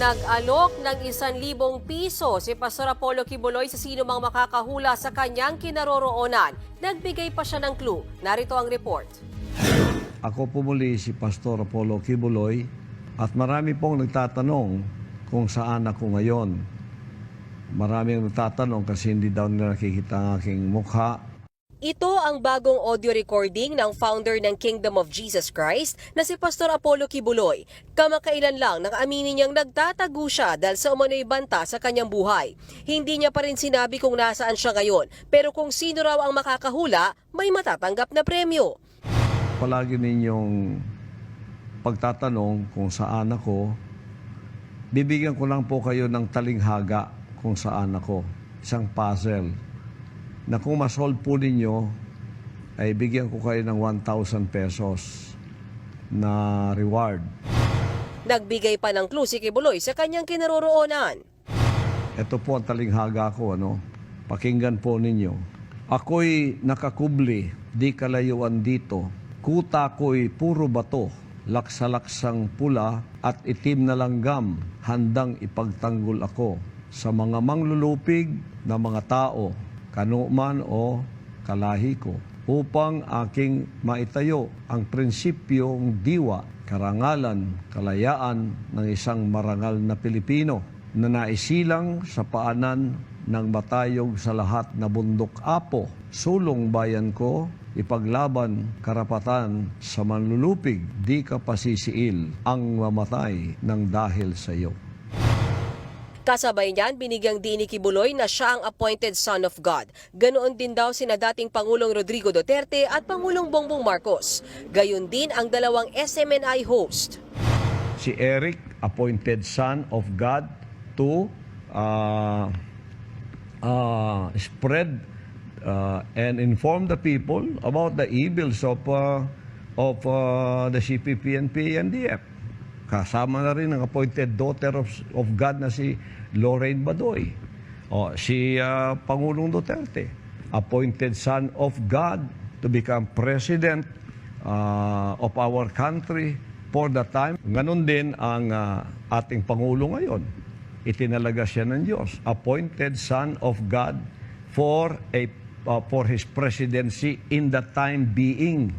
Nag-alok ng 1,000 piso si Pastor Apollo Kibuloy sa sino mang makakahula sa kanyang kinaroroonan. Nagbigay pa siya ng clue. Narito ang report. Ako po muli si Pastor Apollo Kibuloy at marami pong nagtatanong kung saan ako ngayon. Marami ang nagtatanong kasi hindi daw nila nakikita ang aking mukha. Ito ang bagong audio recording ng founder ng Kingdom of Jesus Christ na si Pastor Apollo Kibuloy. Kamakailan lang nang aminin niyang nagtatago siya dahil sa umano'y banta sa kanyang buhay. Hindi niya pa rin sinabi kung nasaan siya ngayon, pero kung sino raw ang makakahula, may matatanggap na premyo. Palagi ninyong pagtatanong kung saan ako, bibigyan ko lang po kayo ng talinghaga kung saan ako. Isang puzzle na kung masolve po ninyo, ay bigyan ko kayo ng 1,000 pesos na reward. Nagbigay pa ng clue si Kibuloy sa kanyang kinaroroonan. Ito po ang talinghaga ko, Pakinggan po ninyo. Ako'y nakakubli, di kalayuan dito. Kuta ko'y puro bato, laksa-laksang pula at itim na langgam. Handang ipagtanggol ako sa mga manglulupig na mga tao, kanuman o kalahi ko, upang aking maitayo ang prinsipyong diwa, karangalan, kalayaan ng isang marangal na Pilipino na naisilang sa paanan ng matayog sa lahat na bundok apo. Sulong bayan ko, ipaglaban karapatan sa manlulupig, di ka pasisiil ang mamatay ng dahil sa iyo. Kasabay niyan, binigyang diin ni Kibuloy na siya ang appointed son of God. Ganoon din daw sina dating Pangulong Rodrigo Duterte at Pangulong Bongbong Marcos. Gayon din ang dalawang SMNI host. Si Eric, appointed son of God to spread and inform the people about the evils of the CPP and PNDF. Kasama na rin ang appointed daughter of God na si Lorraine Badoy. Si Pangulong Duterte, appointed son of God to become president of our country for the time. Ganon din ang ating Pangulo ngayon. Itinalaga siya ng Diyos. Appointed son of God for his presidency in the time being.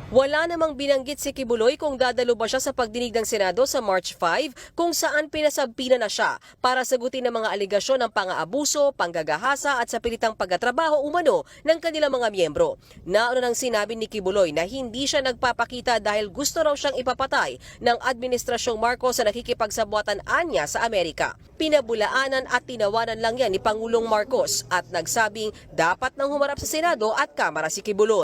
Wala namang binanggit si Kibuloy kung dadalo ba siya sa pagdinig ng Senado sa March 5 kung saan pinasabpina na siya para sagutin ang mga aligasyon ng pang-aabuso, panggagahasa at sa pilitang pagtatrabaho umano ng kanilang mga miyembro. Nauna nang sinabi ni Kibuloy na hindi siya nagpapakita dahil gusto raw siyang ipapatay ng Administrasyong Marcos sa nakikipagsabuatan anya sa Amerika. Pinabulaanan at tinawanan lang yan ni Pangulong Marcos at nagsabing dapat nang humarap sa Senado at Kamara si Kibuloy.